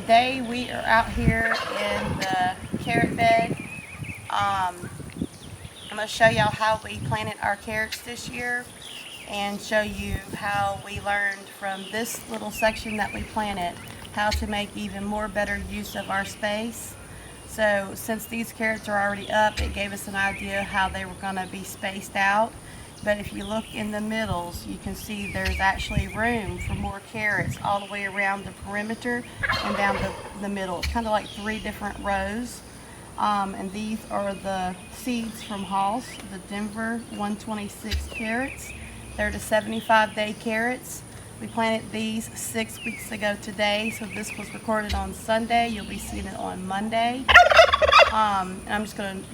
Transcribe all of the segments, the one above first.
today we are out here in the carrot bed. I'm going to show y'all how we planted our carrots this year and show you how we learned from this little section that we planted how to make even more better use of our space. So since these carrots are already up, it gave us an idea how they were going to be spaced out. But if you look in the middles, you can see there's actually room for more carrots all the way around the perimeter and down the middle. It's kind of like 3 different rows. And these are the seeds from Halls, the Denver 126 carrots. They're the 75-day carrots. We planted these 6 weeks ago today, so this was recorded on Sunday. You'll be seeing it on Monday. And I'm just going to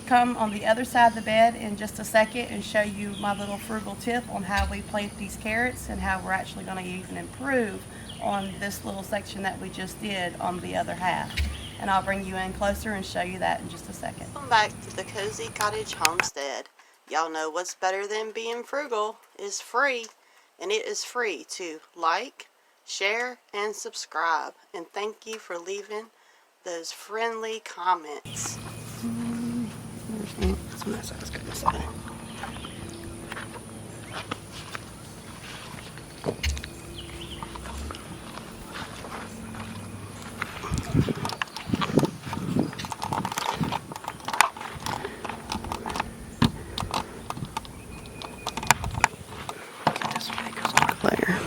come on the other side of the bed in just a second and show you my little frugal tip on how we plant these carrots and how we're actually going to even improve on this little section that we just did on the other half. And I'll bring you in closer and show you that in just a second. Welcome back to the Cozy Cottage Homestead. Y'all know what's better than being frugal is free, and it is free to like, share, and subscribe. And thank you for leaving those friendly comments. It's a mess. I was going to say. This way goes on the layer.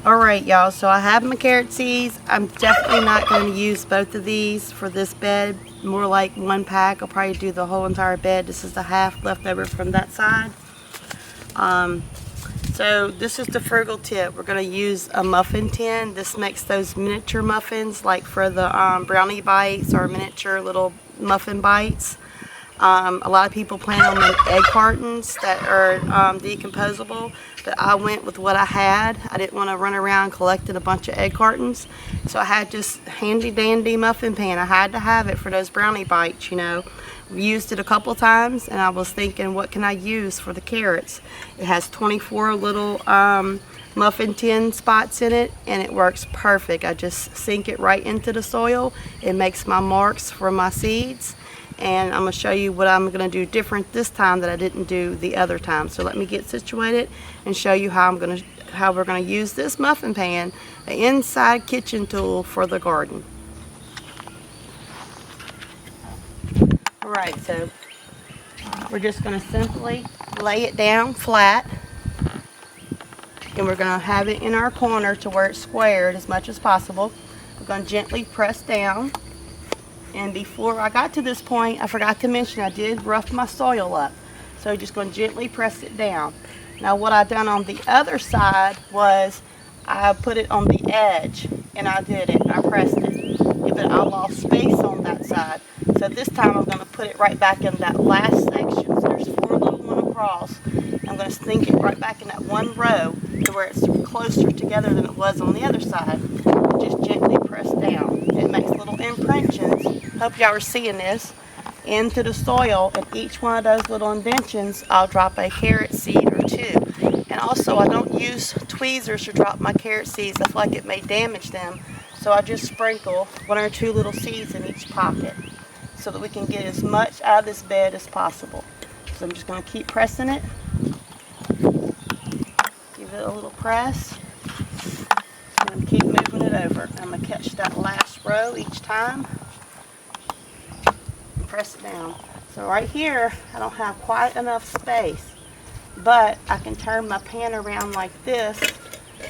Alright y'all, so I have my carrot seeds. I'm definitely not going to use both of these for this bed. More like 1 pack. I'll probably do the whole entire bed. This is the half left over from that side. So this is the frugal tip. We're going to use a muffin tin. This makes those miniature muffins like for the brownie bites or miniature little muffin bites. A lot of people plant them in egg cartons that are decomposable, but I went with what I had. I didn't want to run around collecting a bunch of egg cartons, so I had just handy dandy muffin pan. I had to have it for those brownie bites, you know. We used it a couple times, and I was thinking, what can I use for the carrots? It has 24 little muffin tin spots in it, and it works perfect. I just sink it right into the soil. It makes my marks for my seeds. And I'm going to show you what I'm going to do different this time that I didn't do the other time. So let me get situated and show you how we're going to use this muffin pan, an inside kitchen tool for the garden. Alright, so we're just going to simply lay it down flat, and we're going to have it in our corner to where it's squared as much as possible. We're going to gently press down. And before I got to this point, I forgot to mention I did rough my soil up. So just going to gently press it down. Now what I done on the other side was I put it on the edge, and I did it. I pressed it. But I lost space on that side. So this time I'm going to put it right back in that last section. So there's 4 little one across. I'm going to sink it right back in that one row to where it's closer together than it was on the other side. Just gently press down. It makes little impressions. Hope y'all are seeing this into the soil, and each one of those little indentions I'll drop a carrot seed or 2. And also I don't use tweezers to drop my carrot seeds. I feel like it may damage them, so I just sprinkle 1 or 2 little seeds in each pocket so that we can get as much out of this bed as possible. So I'm just going to keep pressing it. Give it a little press. I'm going to keep moving it over. I'm going to catch that last row each time. Press it down. So right here I don't have quite enough space, but I can turn my pan around like this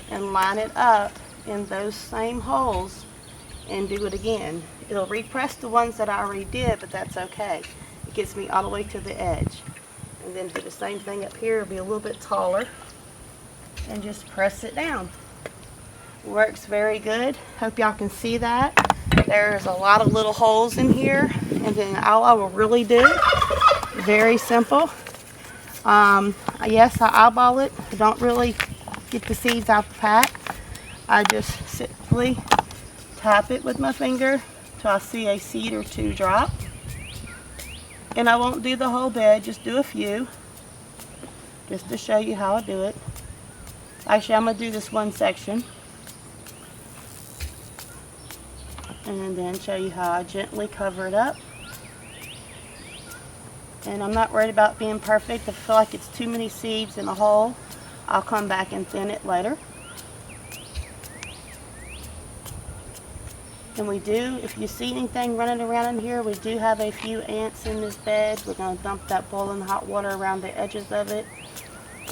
and line it up in those same holes and do it again. It'll repress the ones that I already did, but that's okay. It gets me all the way to the edge. And then do the same thing up here. It'll be a little bit taller, and just press it down. It works very good. Hope y'all can see that. There's a lot of little holes in here, and then all I will really do, very simple. Yes, I eyeball it. I don't really get the seeds out the pack. I just simply tap it with my finger to till I see a seed or two drop. And I won't do the whole bed, just do a few, just to show you how I do it. Actually, I'm going to do this one section and then show you how I gently cover it up. And I'm not worried about being perfect. If I feel like it's too many seeds in a hole, I'll come back and thin it later. And we do, if you see anything running around in here, we do have a few ants in this bed. We're going to dump that boiling hot water around the edges of it.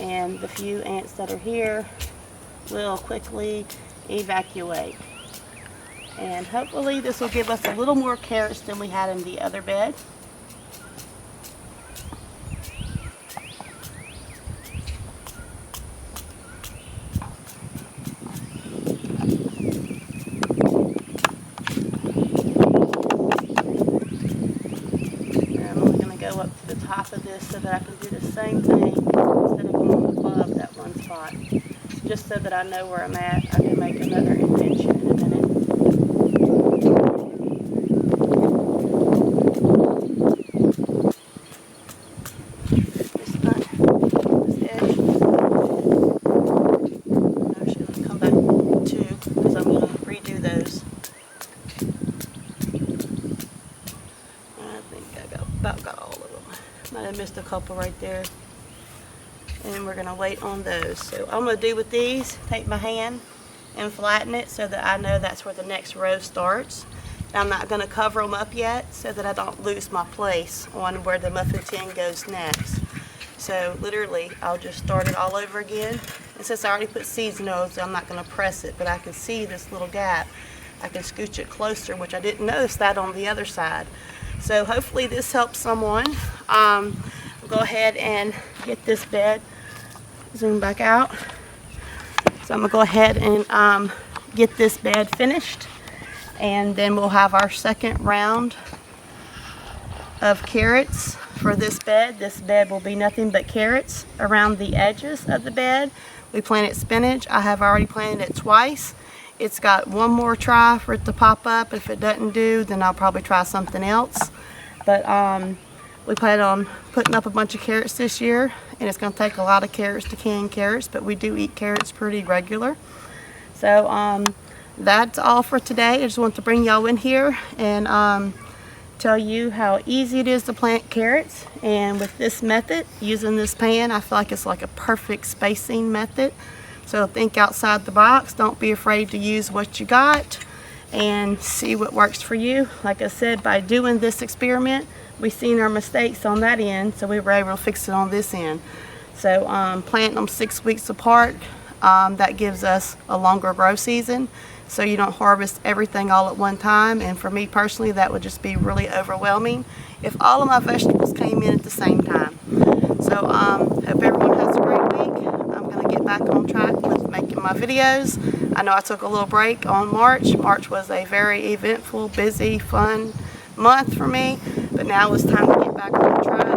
And the few ants that are here will quickly evacuate. And hopefully this will give us a little more carrots than we had in the other bed. Go up to the top of this so that I can do the same thing instead of going above that one spot. Just so that I know where I'm at, I can make another indentation in a minute. This edge. Actually, let's come back to, because I'm going to redo those. About got all of them. Might have missed a couple right there. And we're going to wait on those. So I'm going to do with these, take my hand and flatten it so that I know that's where the next row starts. Now, I'm not going to cover them up yet so that I don't lose my place on where the muffin tin goes next. So literally, I'll just start it all over again. And since I already put seeds in those, I'm not going to press it, but I can see this little gap. I can scooch it closer, which I didn't notice that on the other side. So hopefully this helps someone. Go ahead and get this bed, zoom back out. So I'm going to go ahead and get this bed finished, and then we'll have our second round of carrots for this bed. This bed will be nothing but carrots around the edges of the bed. We planted spinach. I have already planted it twice. It's got one more try for it to pop up. If it doesn't do, then I'll probably try something else. But we plan on putting up a bunch of carrots this year, and it's going to take a lot of carrots to can carrots, but we do eat carrots pretty regular. So that's all for today. I just want to bring y'all in here and tell you how easy it is to plant carrots. And with this method, using this pan, I feel like it's like a perfect spacing method. So think outside the box. Don't be afraid to use what you got and see what works for you. Like I said, by doing this experiment, we've seen our mistakes on that end, so we were able to fix it on this end. So planting them 6 weeks apart, that gives us a longer grow season, so you don't harvest everything all at one time. And for me personally, that would just be really overwhelming if all of my vegetables came in at the same time. So hope everyone has a great week. I'm going to get back on track with making my videos. I know I took a little break on March. March was a very eventful, busy, fun month for me, but now it's time to get back on track.